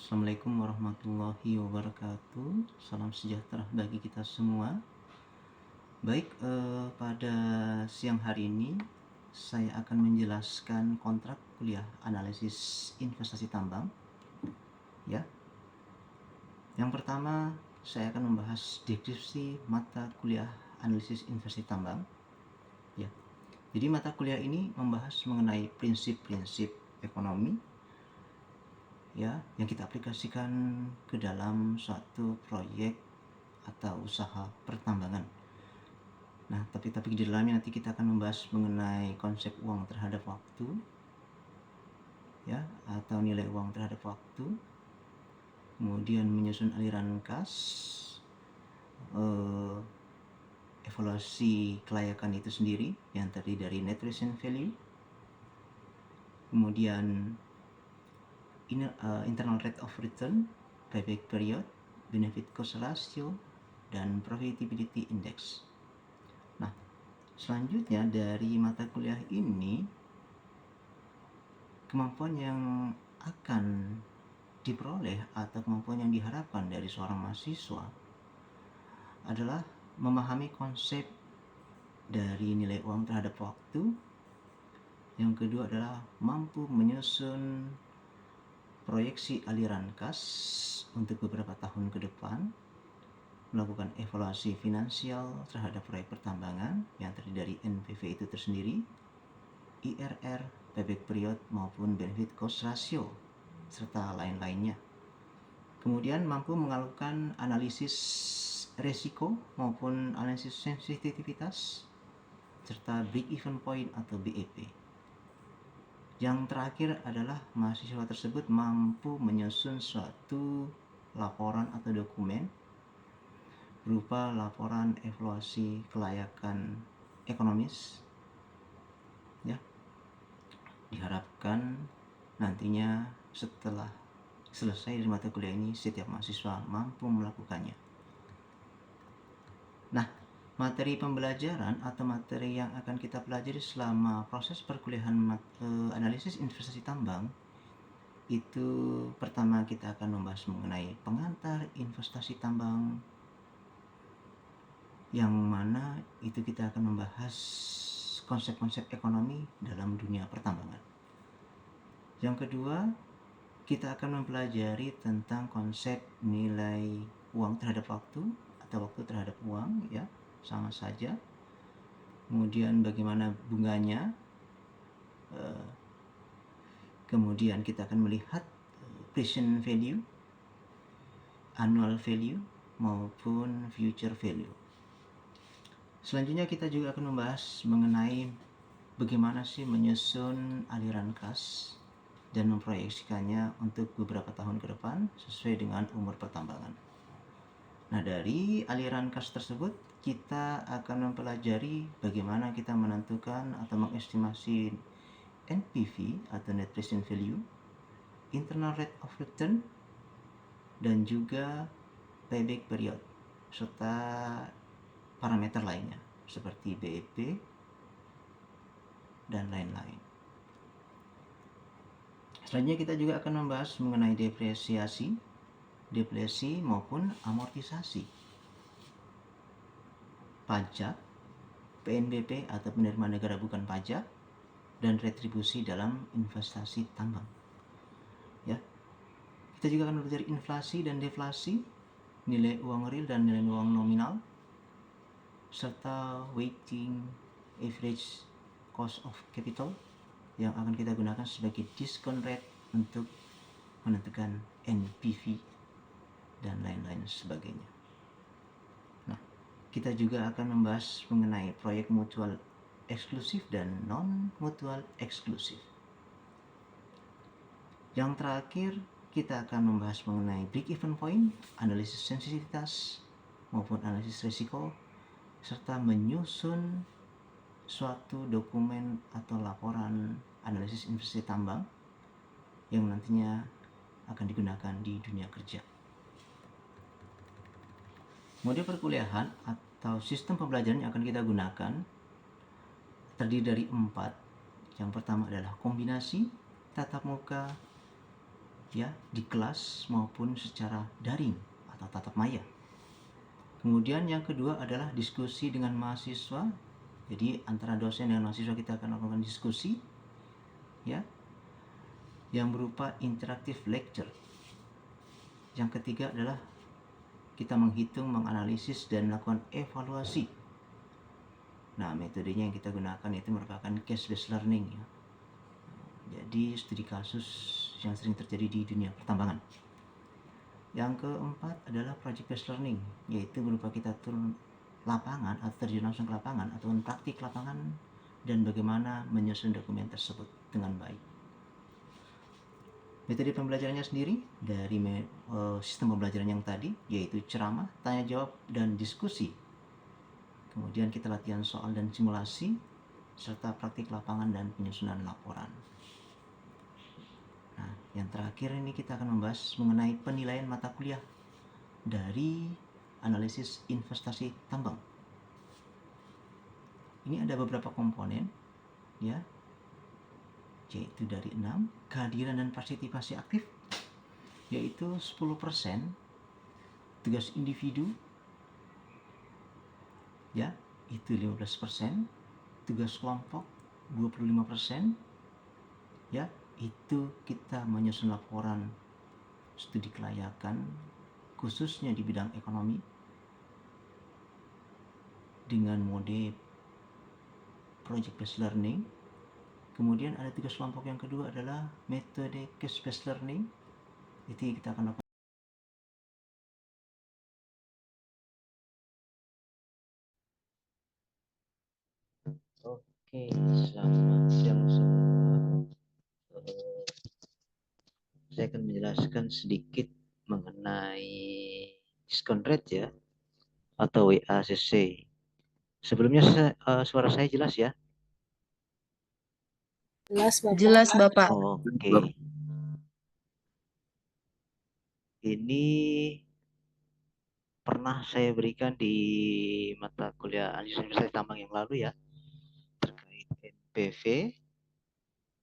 Assalamualaikum warahmatullahi wabarakatuh. Salam sejahtera bagi kita semua. Baik, pada siang hari ini saya akan menjelaskan kontrak kuliah analisis investasi tambang. Ya. Yang pertama, saya akan membahas deskripsi mata kuliah analisis investasi tambang. Ya. Jadi mata kuliah ini membahas mengenai prinsip-prinsip ekonomi ya yang kita aplikasikan ke dalam suatu proyek atau usaha pertambangan. Nah, tapi di dalamnya nanti kita akan membahas mengenai konsep uang terhadap waktu ya, atau nilai uang terhadap waktu. Kemudian menyusun aliran kas, evaluasi kelayakan itu sendiri yang terdiri dari net present value. Kemudian internal rate of return, payback period, benefit cost ratio, dan profitability index. Nah, selanjutnya dari mata kuliah ini, kemampuan yang akan diperoleh atau kemampuan yang diharapkan dari seorang mahasiswa adalah memahami konsep dari nilai uang terhadap waktu. Yang kedua adalah mampu menyusun proyeksi aliran kas untuk beberapa tahun ke depan, melakukan evaluasi finansial terhadap proyek pertambangan yang terdiri dari NPV itu tersendiri, IRR, payback period maupun benefit cost ratio, serta lain-lainnya. Kemudian mampu melakukan analisis resiko maupun analisis sensitivitas, serta break even point atau BEP. Yang terakhir adalah mahasiswa tersebut mampu menyusun suatu laporan atau dokumen berupa laporan evaluasi kelayakan ekonomis ya. Diharapkan nantinya setelah selesai dari mata kuliah ini setiap mahasiswa mampu melakukannya. Nah, materi pembelajaran atau materi yang akan kita pelajari selama proses perkuliahan analisis investasi tambang itu, pertama kita akan membahas mengenai pengantar investasi tambang, yang mana itu kita akan membahas konsep-konsep ekonomi dalam dunia pertambangan. Yang kedua, kita akan mempelajari tentang konsep nilai uang terhadap waktu atau waktu terhadap uang ya, sama saja. Kemudian bagaimana bunganya, kemudian kita akan melihat present value, annual value maupun future value. Selanjutnya kita juga akan membahas mengenai bagaimana sih menyusun aliran kas dan memproyeksikannya untuk beberapa tahun ke depan sesuai dengan umur pertambangan. Nah, dari aliran kas tersebut kita akan mempelajari bagaimana kita menentukan atau mengestimasi NPV atau net present value, internal rate of return, dan juga payback period, serta parameter lainnya seperti BEP dan lain-lain. Selanjutnya kita juga akan membahas mengenai depresi maupun amortisasi, pajak, PNBP atau penerimaan negara bukan pajak, dan retribusi dalam investasi tambang. Ya. Kita juga akan belajar inflasi dan deflasi, nilai uang real dan nilai uang nominal, serta weighting average cost of capital yang akan kita gunakan sebagai discount rate untuk menentukan NPV dan lain-lain sebagainya. Nah, kita juga akan membahas mengenai proyek mutual eksklusif dan non-mutual eksklusif. Yang terakhir, kita akan membahas mengenai break even point, analisis sensitivitas maupun analisis risiko, serta menyusun suatu dokumen atau laporan analisis investasi tambang yang nantinya akan digunakan di dunia kerja. Mode perkuliahan atau sistem pembelajaran yang akan kita gunakan terdiri dari 4. Yang pertama adalah kombinasi tatap muka, ya, di kelas maupun secara daring atau tatap maya. Kemudian yang kedua adalah diskusi dengan mahasiswa. Jadi antara dosen dan mahasiswa kita akan melakukan diskusi, ya, yang berupa interaktif lecture. Yang ketiga adalah kita menghitung, menganalisis, dan melakukan evaluasi. Nah, metodenya yang kita gunakan itu merupakan case-based learning, ya. Jadi studi kasus yang sering terjadi di dunia pertambangan. Yang keempat adalah project-based learning, yaitu berupa kita turun lapangan atau terjun langsung ke lapangan atau praktik lapangan dan bagaimana menyusun dokumen tersebut dengan baik. Metode pembelajarannya sendiri dari sistem pembelajaran yang tadi, yaitu ceramah, tanya jawab, dan diskusi. Kemudian kita latihan soal dan simulasi, serta praktik lapangan dan penyusunan laporan. Nah, yang terakhir ini kita akan membahas mengenai penilaian mata kuliah dari analisis investasi tambang. Ini ada beberapa komponen, ya, yaitu dari 6, kehadiran dan partisipasi aktif, yaitu 10%, tugas individu, ya, itu 15%, tugas kelompok 25%, ya, itu kita menyusun laporan studi kelayakan khususnya di bidang ekonomi dengan mode project based learning. Kemudian ada tugas kelompok yang kedua adalah metode case based learning. Itu kita akan lakukan. Oke, selamat siang semua. Saya akan menjelaskan sedikit mengenai diskon rate, ya, atau WACC. Sebelumnya suara saya jelas, ya? Jelas, Bapak. Oke. Ini pernah saya berikan di mata kuliah analisis investasi tambang yang lalu, ya, terkait NPV.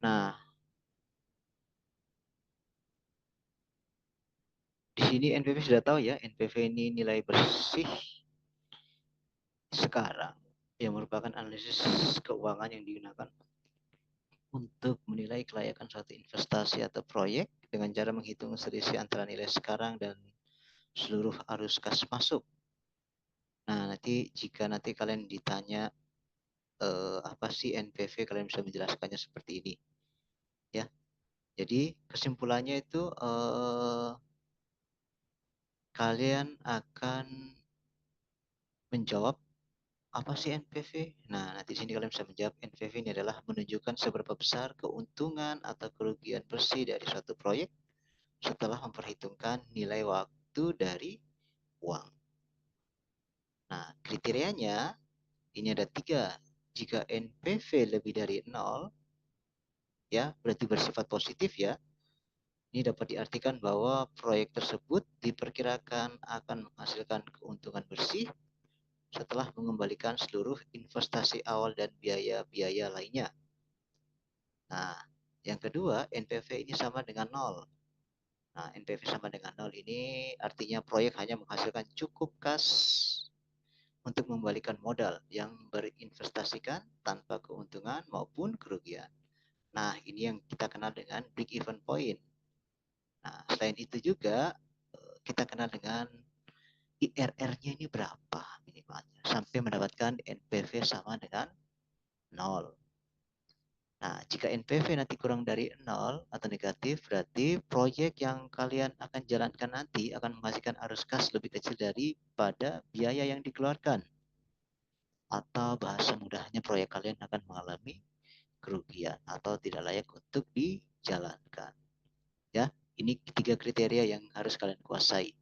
Nah, di sini NPV sudah tahu, ya, NPV ini nilai bersih sekarang yang merupakan analisis keuangan yang digunakan untuk menilai kelayakan suatu investasi atau proyek dengan cara menghitung selisih antara nilai sekarang dan seluruh arus kas masuk. Nah, nanti jika nanti kalian ditanya apa sih NPV, kalian bisa menjelaskannya seperti ini, ya. Jadi kesimpulannya itu kalian akan menjawab apa sih NPV? Nah, nanti di sini kalian bisa menjawab NPV ini adalah menunjukkan seberapa besar keuntungan atau kerugian bersih dari suatu proyek setelah memperhitungkan nilai waktu dari uang. Nah, kriterianya ini ada 3. Jika NPV lebih dari 0, ya, berarti bersifat positif, ya. Ini dapat diartikan bahwa proyek tersebut diperkirakan akan menghasilkan keuntungan bersih setelah mengembalikan seluruh investasi awal dan biaya-biaya lainnya. Nah, yang kedua, NPV ini sama dengan 0. Nah, NPV sama dengan 0 ini artinya proyek hanya menghasilkan cukup kas untuk mengembalikan modal yang berinvestasikan tanpa keuntungan maupun kerugian. Nah, ini yang kita kenal dengan break even point. Nah, selain itu juga kita kenal dengan IRR-nya ini berapa minimalnya sampai mendapatkan NPV sama dengan 0. Nah, jika NPV nanti kurang dari 0 atau negatif, berarti proyek yang kalian akan jalankan nanti akan menghasilkan arus kas lebih kecil daripada biaya yang dikeluarkan. Atau bahasa mudahnya proyek kalian akan mengalami kerugian atau tidak layak untuk dijalankan. Ya, ini 3 kriteria yang harus kalian kuasai.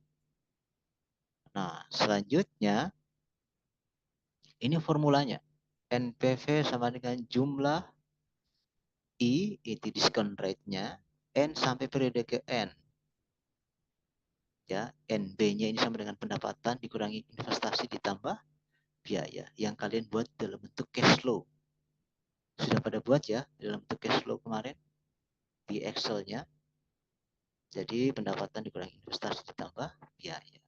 Nah, selanjutnya ini formulanya. NPV sama dengan jumlah I, itu diskon rate-nya, N sampai periode ke N. Ya, NB-nya ini sama dengan pendapatan dikurangi investasi ditambah biaya yang kalian buat dalam bentuk cash flow. Sudah pada buat, ya, dalam bentuk cash flow kemarin di Excel-nya. Jadi pendapatan dikurangi investasi ditambah biaya.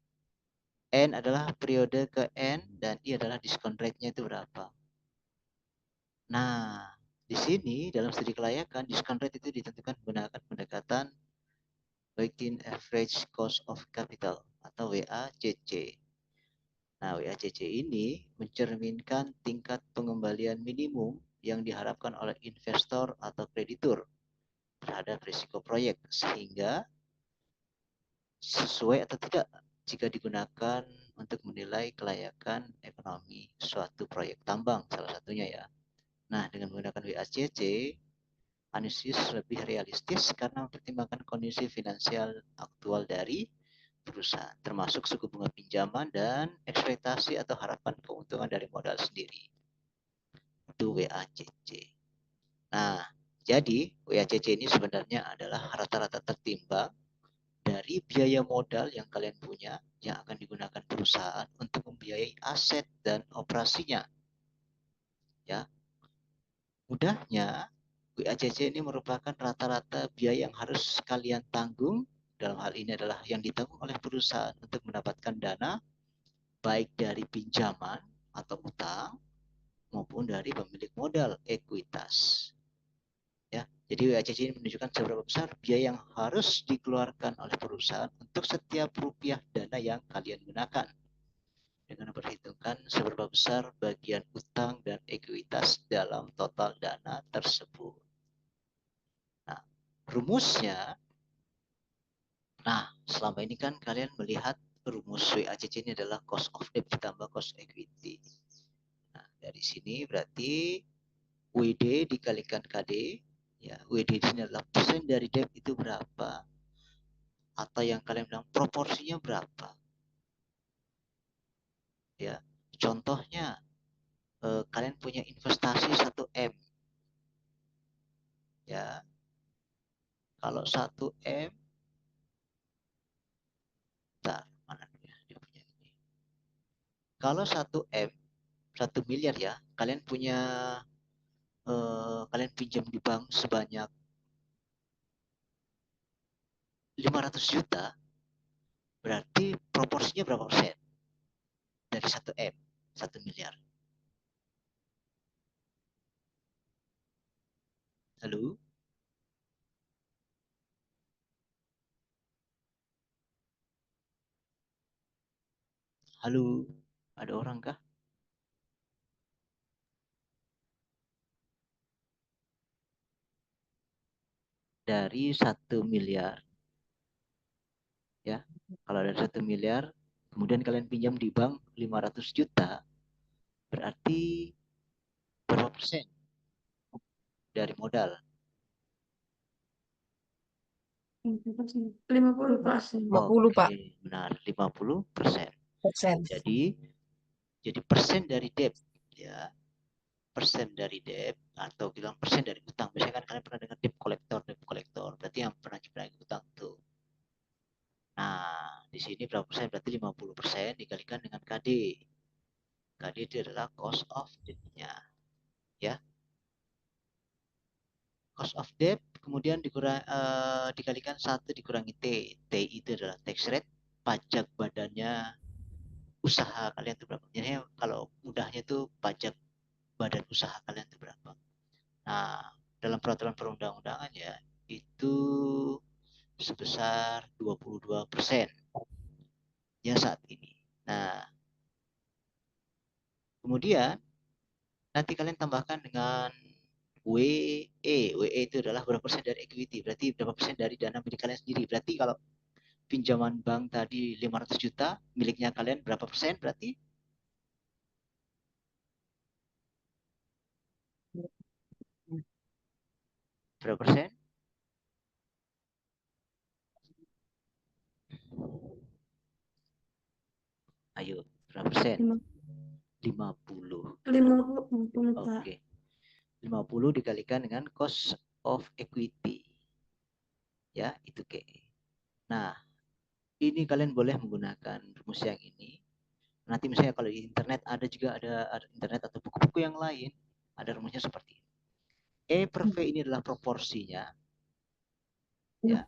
N adalah periode ke N dan I adalah diskon rate-nya itu berapa. Nah, di sini dalam studi kelayakan diskon rate itu ditentukan menggunakan pendekatan weighted average cost of capital atau WACC. Nah, WACC ini mencerminkan tingkat pengembalian minimum yang diharapkan oleh investor atau kreditur terhadap risiko proyek sehingga sesuai atau tidak jika digunakan untuk menilai kelayakan ekonomi suatu proyek tambang salah satunya ya. Nah, dengan menggunakan WACC, analisis lebih realistis karena mempertimbangkan kondisi finansial aktual dari perusahaan, termasuk suku bunga pinjaman dan ekspektasi atau harapan keuntungan dari modal sendiri. Itu WACC. Nah, jadi WACC ini sebenarnya adalah rata-rata tertimbang dari biaya modal yang kalian punya yang akan digunakan perusahaan untuk membiayai aset dan operasinya. Ya, mudahnya WACC ini merupakan rata-rata biaya yang harus kalian tanggung. Dalam hal ini adalah yang ditanggung oleh perusahaan untuk mendapatkan dana baik dari pinjaman atau utang maupun dari pemilik modal ekuitas. Ya, jadi WACC ini menunjukkan seberapa besar biaya yang harus dikeluarkan oleh perusahaan untuk setiap rupiah dana yang kalian gunakan dengan memperhitungkan seberapa besar bagian utang dan ekuitas dalam total dana tersebut. Nah, rumusnya, selama ini kan kalian melihat rumus WACC ini adalah cost of debt ditambah cost equity. Nah, dari sini berarti WD dikalikan KD, ya WD di sini adalah persen dari debt itu berapa, atau yang kalian bilang proporsinya berapa. Ya, contohnya kalian punya investasi 1M. Ya, kalau 1M, mana dia punya ini. Kalau 1M, 1 miliar ya, kalian punya kalian pinjam di bank sebanyak 500 juta, berarti proporsinya berapa persen dari 1M, 1 miliar? Halo? Halo? Ada orang kah? Dari 1 miliar, ya. Kalau dari 1 miliar, kemudian kalian pinjam di bank 500 juta, berarti berapa persen dari modal? 50%. 50, Pak. Oke, benar, 50%. Persen. Jadi persen dari debt, ya. Persen dari debt atau bilang persen dari utang. Biasanya kan kalian pernah dengar debt collector. Berarti yang pernah utang tuh. Nah, di sini berapa persen? Berarti 50% dikalikan dengan KD. KD itu adalah cost of debt-nya, ya. Cost of debt kemudian dikalikan 1 dikurangi T. T itu adalah tax rate, pajak badannya usaha kalian itu berapa. Jadi kalau mudahnya itu pajak badan usaha kalian itu berapa. Nah, dalam peraturan perundang-undangan ya itu sebesar 22% ya saat ini. Nah, kemudian nanti kalian tambahkan dengan WE. WE itu adalah berapa persen dari equity. Berarti berapa persen dari dana milik kalian sendiri. Berarti kalau pinjaman bank tadi 500 juta, miliknya kalian berapa persen berarti? Berapa persen? Ayo, berapa persen? 50. 50, Pak. Oke. 50 dikalikan dengan cost of equity. Ya, itu K. Nah, ini kalian boleh menggunakan rumus yang ini. Nanti misalnya kalau di internet ada juga ada internet atau buku-buku yang lain, ada rumusnya seperti ini. E per V ini adalah proporsinya, ya.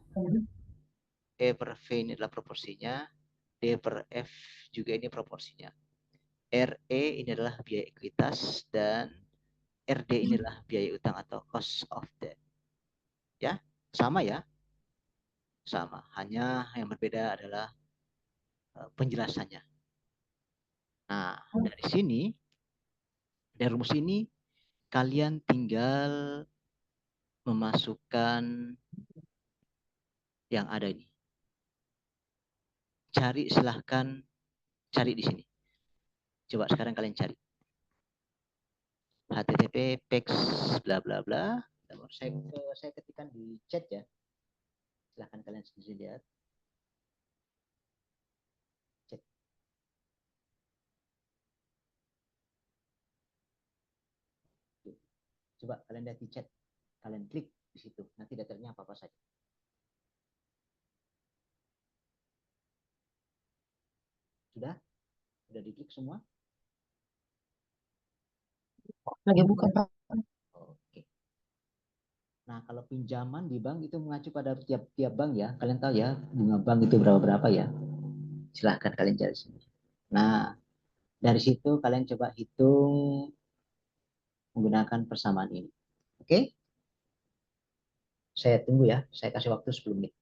E per V ini adalah proporsinya, D per F juga ini proporsinya. RE ini adalah biaya ekuitas dan RD ini adalah biaya utang atau cost of debt. Ya, sama ya, sama. Hanya yang berbeda adalah penjelasannya. Nah, dari sini, dari rumus ini, kalian tinggal memasukkan yang ada ini. Cari, silahkan cari di sini. Coba sekarang kalian cari. HTTP pex bla bla bla. Saya ketikkan di chat ya. Silahkan kalian sendiri lihat. Chat. Coba kalian lihat di chat. Kalian klik di situ. Nanti detailnya apa-apa saja. Sudah? Sudah diklik semua? Lagi buka, Pak. Oke. Nah, kalau pinjaman di bank itu mengacu pada tiap-tiap bank ya. Kalian tahu ya, bunga bank itu berapa-berapa ya. Silahkan kalian cari sini. Nah, dari situ kalian coba hitung menggunakan persamaan ini. Oke? Saya tunggu ya. Saya kasih waktu 10 menit.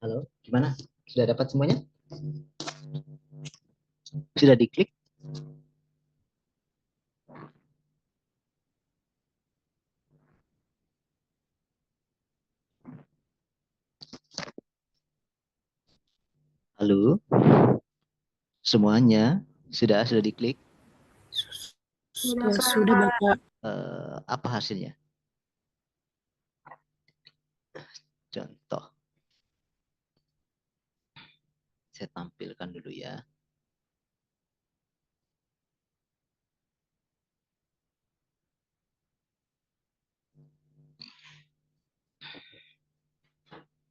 Halo, gimana? Sudah dapat semuanya? Sudah diklik? Halo, semuanya sudah diklik? Sudah Bapak. Apa hasilnya? Contoh, saya tampilkan dulu ya.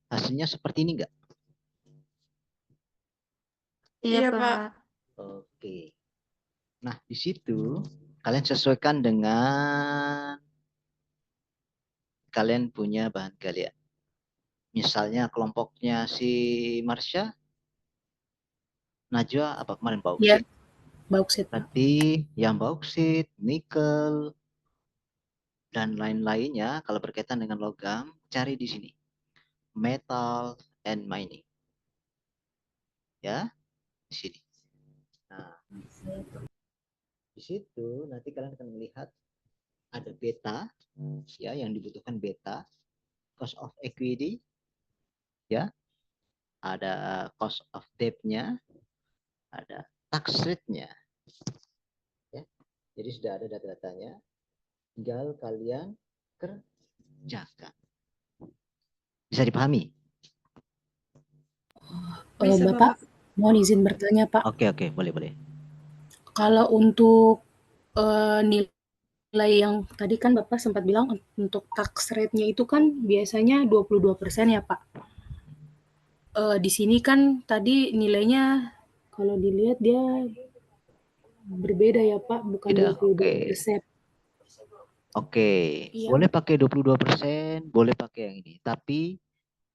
Hasilnya seperti ini enggak? Iya, Pak. Oke. Nah, di situ kalian sesuaikan dengan kalian punya bahan kalian. Misalnya kelompoknya si Marsha, Najwa apa kemarin Ya, bauksit. bauksit, Pak. Berarti yang bauksit, nikel, dan lain-lainnya kalau berkaitan dengan logam, cari di sini. Metal and mining. Ya, di sini. Nah, di situ nanti kalian akan melihat ada beta, ya, yang dibutuhkan beta, cost of equity, ya, ada cost of debt-nya, ada tax rate-nya, ya. Jadi sudah ada data-datanya, tinggal kalian kerjakan. Bisa dipahami? Bisa, Bapak, mohon izin bertanya, Pak. Oke, boleh. Kalau untuk nilai yang tadi kan Bapak sempat bilang untuk tax rate-nya itu kan biasanya 22% ya, Pak. Di sini kan tadi nilainya kalau dilihat dia berbeda ya, Pak, bukan Tidak, oke. 22%. Oke, Iya. boleh pakai 22%, boleh pakai yang ini. Tapi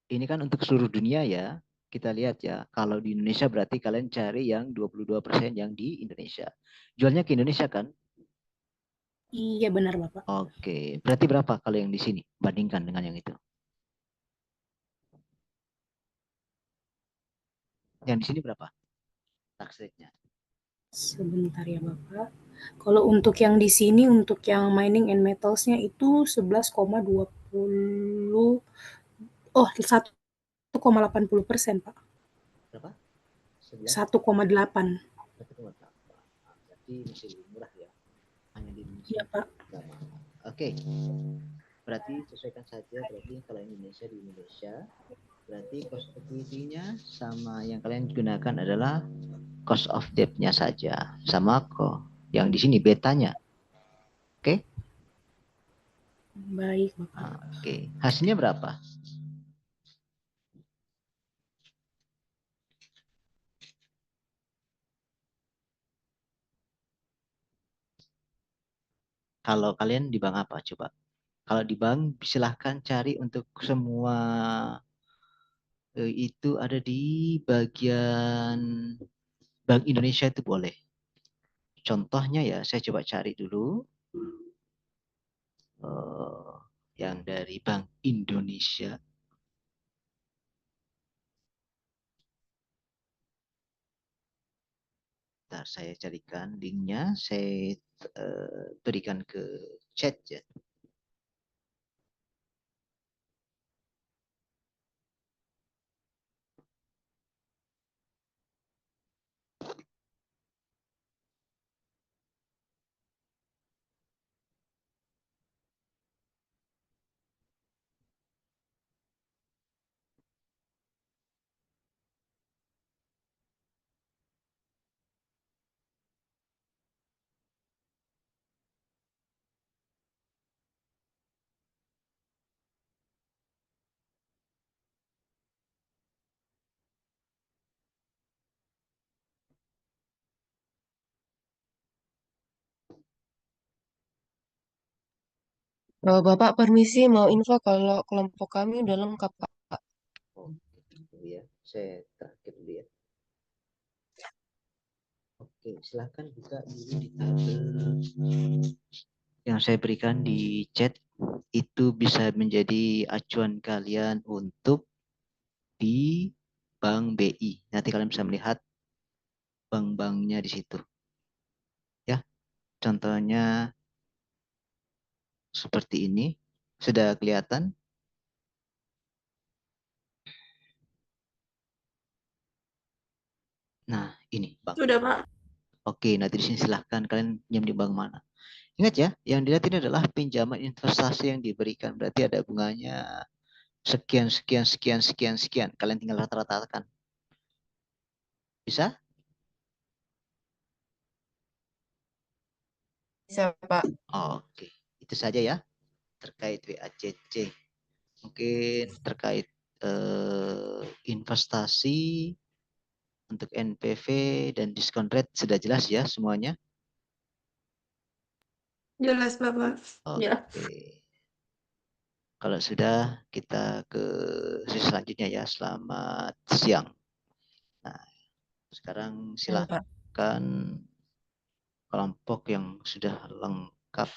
ini kan untuk seluruh dunia ya. Kita lihat ya, kalau di Indonesia berarti kalian cari yang 22% yang di Indonesia. Jualnya ke Indonesia kan? Iya benar, Bapak. Oke, berarti berapa kalau yang di sini bandingkan dengan yang itu? Yang di sini berapa tax rate-nya? Sebentar ya, Bapak. Kalau untuk yang di sini, untuk yang mining and metals-nya itu 11,20, oh 1,80%, Pak. Berapa? 11? 1,8. 1,8. Berarti masih lebih murah ya. Hanya di Iya, Indonesia. Pak. Oke. Berarti sesuaikan saja, berarti kalau Indonesia di Indonesia, berarti cost equity-nya sama yang kalian gunakan adalah cost of debt-nya saja. Sama kok. Yang di sini betanya. Oke? Baik, Bapak. Oke. Hasilnya berapa? Kalau kalian di bank apa? Coba. Kalau di bank, silahkan cari untuk semua itu ada di bagian Bank Indonesia itu boleh. Contohnya ya, saya coba cari dulu yang dari Bank Indonesia. Ntar saya carikan linknya, saya berikan ke chat ya. Bapak permisi mau info kalau kelompok kami udah lengkap, Pak. Oh, gitu ya. Saya terakhir dulu ya. Oke, silahkan buka dulu di tabel yang saya berikan di chat. Itu bisa menjadi acuan kalian untuk di Bank BI. Nanti kalian bisa melihat bank-banknya di situ. Ya, contohnya seperti ini. Sudah kelihatan? Nah, ini bank. Sudah, Pak. Oke, nanti di sini silahkan kalian pinjam di bank mana. Ingat ya, yang dilihat ini adalah pinjaman investasi yang diberikan. Berarti ada bunganya sekian, sekian, sekian, sekian, sekian. Kalian tinggal rata-ratakan. Bisa? Bisa, Pak. Oke, itu saja ya terkait WACC. Mungkin terkait investasi untuk NPV dan diskon rate sudah jelas ya semuanya. Jelas, Bapak. Ya. Oke. Kalau sudah, kita ke sesi selanjutnya ya. Selamat siang. Nah, sekarang Pak. silahkan kelompok yang sudah lengkap